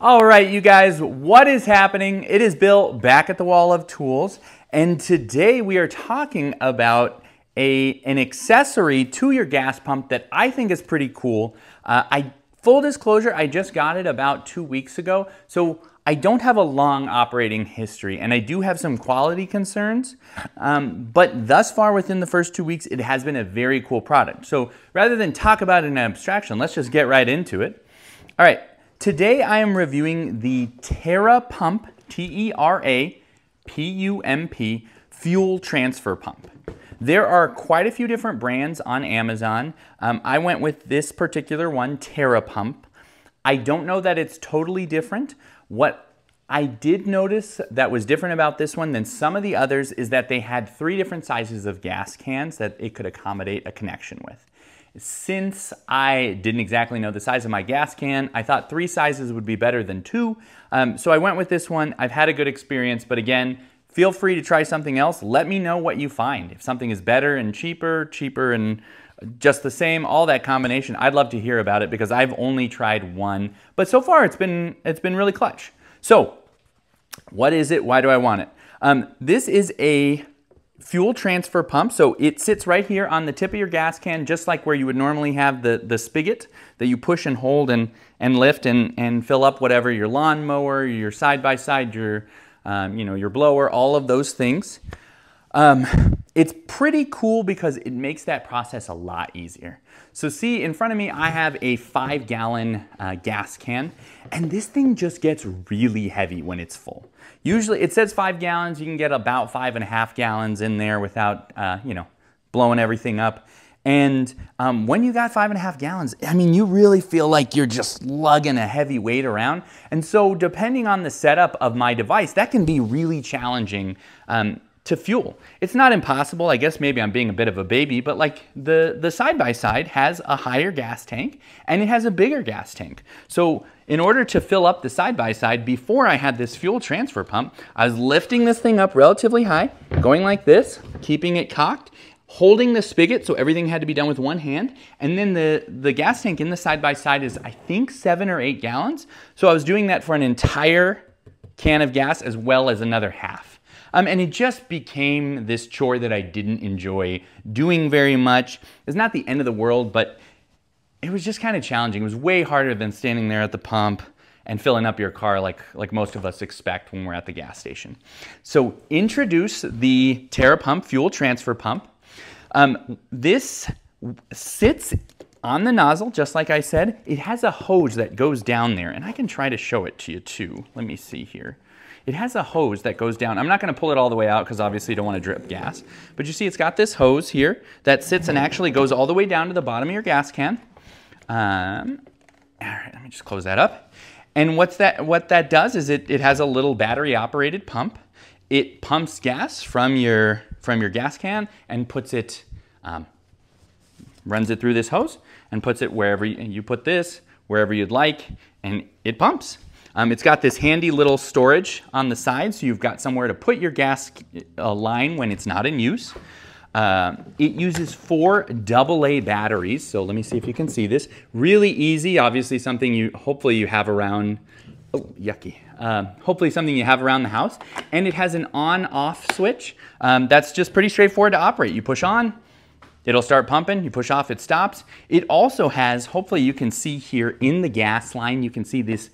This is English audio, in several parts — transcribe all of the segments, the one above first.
All right, you guys, what is happening? It is Bill back at the Wall of Tools, and today we are talking about an accessory to your gas pump that I think is pretty cool. Full disclosure, I just got it about 2 weeks ago, so I don't have a long operating history, and I do have some quality concerns, but thus far within the first 2 weeks, it has been a very cool product. So rather than talk about it in abstraction, let's just get right into it. All right. Today I am reviewing the Tera pump, T-E-R-A-P-U-M-P, fuel transfer pump. There are quite a few different brands on Amazon. I went with this particular one, Tera pump. I don't know that it's totally different. What I did notice that was different about this one than some of the others is that they had 3 different sizes of gas cans that it could accommodate a connection with. Since I didn't exactly know the size of my gas can, I thought 3 sizes would be better than 2. So I went with this one. I've had a good experience, but again, feel free to try something else. Let me know what you find. If something is better and cheaper and just the same, all that combination, I'd love to hear about it because I've only tried one. But so far it's been really clutch. So what is it? Why do I want it? This is a fuel transfer pump, so it sits right here on the tip of your gas can, just like where you would normally have the spigot that you push and hold and lift and fill up whatever, your lawnmower, your side-by-side, your blower, all of those things. It's pretty cool because it makes that process a lot easier. So see, in front of me, I have a 5-gallon gas can, and this thing just gets really heavy when it's full. Usually, it says 5 gallons. You can get about 5.5 gallons in there without, blowing everything up. And when you got 5.5 gallons, I mean, you really feel like you're just lugging a heavy weight around. And so depending on the setup of my device, that can be really challenging to fuel. It's not impossible. I guess maybe I'm being a bit of a baby, but like the side-by-side has a higher gas tank and it has a bigger gas tank. So in order to fill up the side-by-side, before I had this fuel transfer pump, I was lifting this thing up relatively high, going like this, keeping it cocked, holding the spigot, so everything had to be done with one hand, and then the gas tank in the side-by-side is, I think, 7 or 8 gallons. So I was doing that for an entire can of gas as well as another half. And it just became this chore that I didn't enjoy doing very much. It's not the end of the world, but it was just kind of challenging. It was way harder than standing there at the pump and filling up your car like most of us expect when we're at the gas station. So introduce the Tera pump, fuel transfer pump. This sits on the nozzle, just like I said. It has a hose that goes down there, and I can try to show it to you too. Let me see here. It has a hose that goes down. I'm not going to pull it all the way out because obviously you don't want to drip gas. But you see it's got this hose here that sits and actually goes all the way down to the bottom of your gas can. All right, let me just close that up. And what that does is it has a little battery operated pump. It pumps gas from your gas can and puts it, runs it through this hose and puts it wherever you put this, wherever you'd like, and it pumps. It's got this handy little storage on the side, so you've got somewhere to put your gas line when it's not in use. It uses 4 AA batteries, so let me see if you can see this. Really easy, obviously something hopefully you have around, oh, yucky. Hopefully something you have around the house. And it has an on-off switch. That's just pretty straightforward to operate. You push on, it'll start pumping. You push off, it stops. It also has, hopefully you can see here in the gas line, you can see this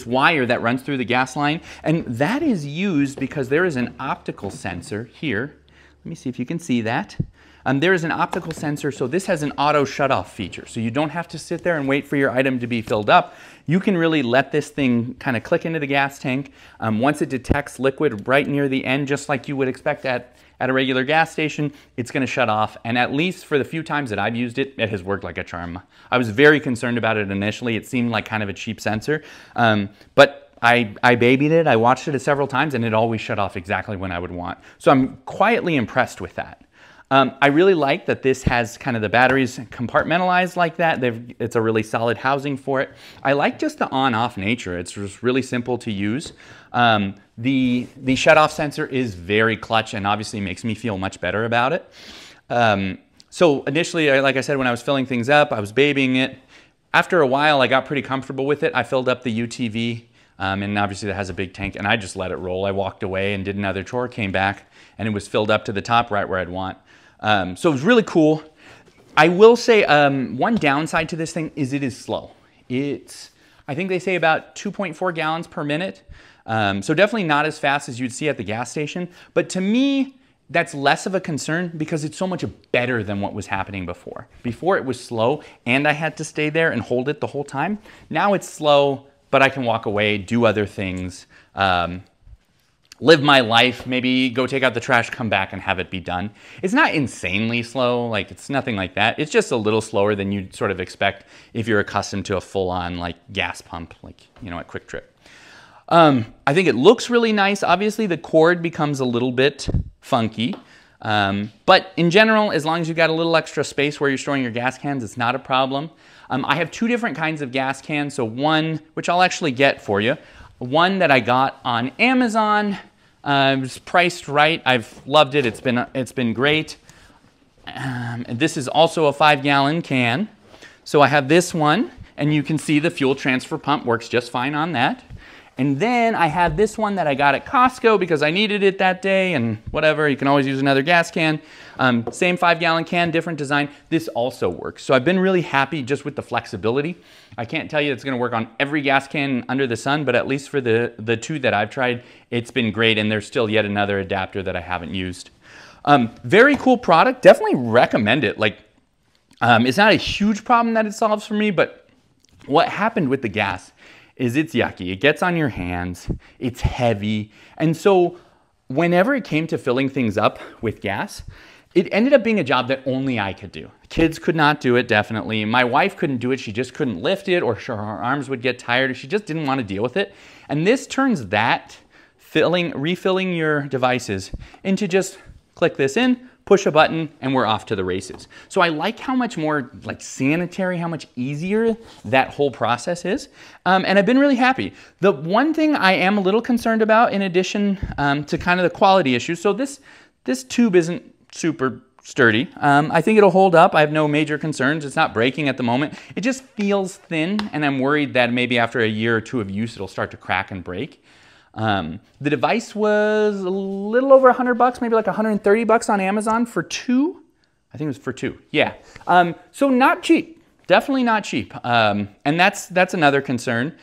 wire that runs through the gas line, and that is used because there is an optical sensor here. Let me see if you can see that. There is an optical sensor, so this has an auto shut-off feature, so you don't have to sit there and wait for your item to be filled up. You can really let this thing kind of click into the gas tank. Once it detects liquid right near the end, just like you would expect at a regular gas station, it's going to shut off. And at least for the few times that I've used it, it has worked like a charm. I was very concerned about it initially. It seemed like kind of a cheap sensor, but I babied it. I watched it several times, and it always shut off exactly when I would want. So I'm quietly impressed with that. I really like that this has kind of the batteries compartmentalized like that. It's a really solid housing for it. I like just the on-off nature. It's just really simple to use. The shut-off sensor is very clutch and obviously makes me feel much better about it. So initially, like I said, when I was filling things up, I was babying it. After a while, I got pretty comfortable with it. I filled up the UTV, and obviously that has a big tank, and I just let it roll. I walked away and did another chore, came back, and it was filled up to the top right where I'd want. So it was really cool. I will say one downside to this thing is it is slow. I think they say about 2.4 gallons per minute. So definitely not as fast as you'd see at the gas station. But to me, that's less of a concern because it's so much better than what was happening before. Before it was slow and I had to stay there and hold it the whole time. Now it's slow, but I can walk away, do other things, live my life, maybe go take out the trash, come back and have it be done. It's not insanely slow, like it's nothing like that. It's just a little slower than you'd sort of expect if you're accustomed to a full-on like gas pump, like, you know, at Quick Trip. I think it looks really nice. Obviously the cord becomes a little bit funky, but in general, as long as you've got a little extra space where you're storing your gas cans, it's not a problem. I have two different kinds of gas cans. So one, which I'll actually get for you, one that I got on Amazon. It was priced right. I've loved it. It's been great. And this is also a 5-gallon can. So I have this one, and you can see the fuel transfer pump works just fine on that. And then I have this one that I got at Costco because I needed it that day and whatever. You can always use another gas can. Same 5-gallon can, different design. This also works. So I've been really happy just with the flexibility. I can't tell you it's going to work on every gas can under the sun, but at least for the two that I've tried, it's been great. And there's still yet another adapter that I haven't used. Very cool product. Definitely recommend it. Like, it's not a huge problem that it solves for me, but what happened with the gas is it's yucky. It gets on your hands, it's heavy. And so whenever it came to filling things up with gas, it ended up being a job that only I could do. Kids could not do it, definitely. My wife couldn't do it. She just couldn't lift it, or her arms would get tired. She just didn't want to deal with it. And this turns that refilling your devices into just click this in, push a button, and we're off to the races. So I like how much more like sanitary, how much easier that whole process is. And I've been really happy. The one thing I am a little concerned about, in addition to kind of the quality issues, so this tube isn't super sturdy. I think it'll hold up. I have no major concerns. It's not breaking at the moment. It just feels thin, and I'm worried that maybe after a year or two of use, it'll start to crack and break. The device was a little over $100, maybe like $130 on Amazon for two. I think it was for two. Yeah. So not cheap. Definitely not cheap. And that's another concern.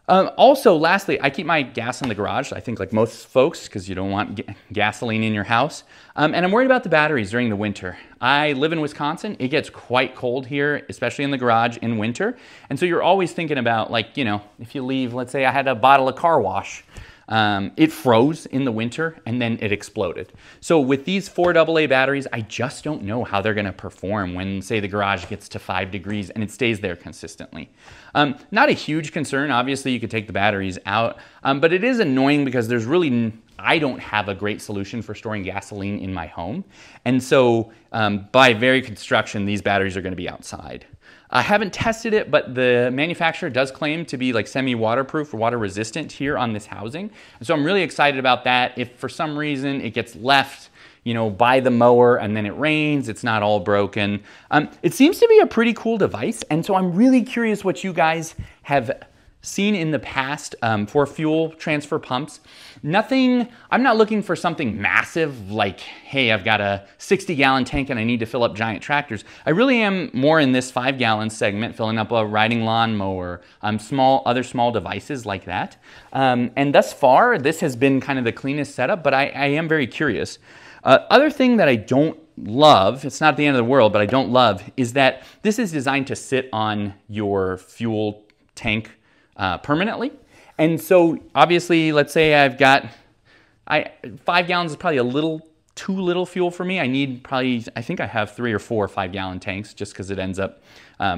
Also, lastly, I keep my gas in the garage, I think like most folks, because you don't want gasoline in your house. And I'm worried about the batteries during the winter. I live in Wisconsin. It gets quite cold here, especially in the garage in winter. And so you're always thinking about, like, you know, if you leave, let's say I had a bottle of car wash. It froze in the winter and then it exploded. So with these 4 AA batteries, I just don't know how they're going to perform when, say, the garage gets to 5 degrees and it stays there consistently. Not a huge concern. Obviously, you could take the batteries out, but it is annoying because there's really, I don't have a great solution for storing gasoline in my home. And so by very construction, these batteries are going to be outside. I haven't tested it, but the manufacturer does claim to be like semi-waterproof or water resistant here on this housing. And so I'm really excited about that. If for some reason it gets left, you know, by the mower and then it rains, it's not all broken. It seems to be a pretty cool device. And so I'm really curious what you guys have seen in the past for fuel transfer pumps. Nothing, I'm not looking for something massive like, hey, I've got a 60-gallon tank and I need to fill up giant tractors. I really am more in this 5-gallon segment, filling up a riding lawnmower, other small devices like that. And thus far, this has been kind of the cleanest setup, but I am very curious. Other thing that I don't love, it's not the end of the world, but I don't love, is that this is designed to sit on your fuel tank permanently. And so obviously, let's say I've got, 5 gallons is probably a little too little fuel for me. I need probably, I think I have 3 or 4 5-gallon tanks just because it ends up,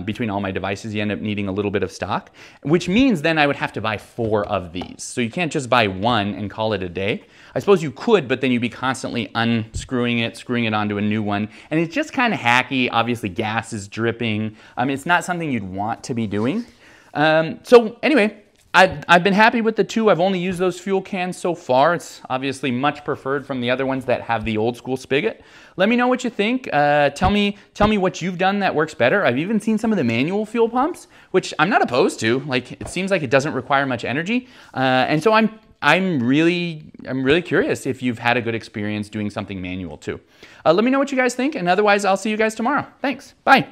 between all my devices, you end up needing a little bit of stock, which means then I would have to buy 4 of these. So you can't just buy one and call it a day. I suppose you could, but then you'd be constantly unscrewing it, screwing it onto a new one. And it's just kind of hacky. Obviously gas is dripping. It's not something you'd want to be doing. So anyway, I've been happy with the two. I've only used those fuel cans so far. It's obviously much preferred from the other ones that have the old school spigot. Let me know what you think. Tell me what you've done that works better. I've even seen some of the manual fuel pumps, which I'm not opposed to. Like, it seems like it doesn't require much energy. And so I'm really curious if you've had a good experience doing something manual too. Let me know what you guys think, and otherwise I'll see you guys tomorrow. Thanks. Bye.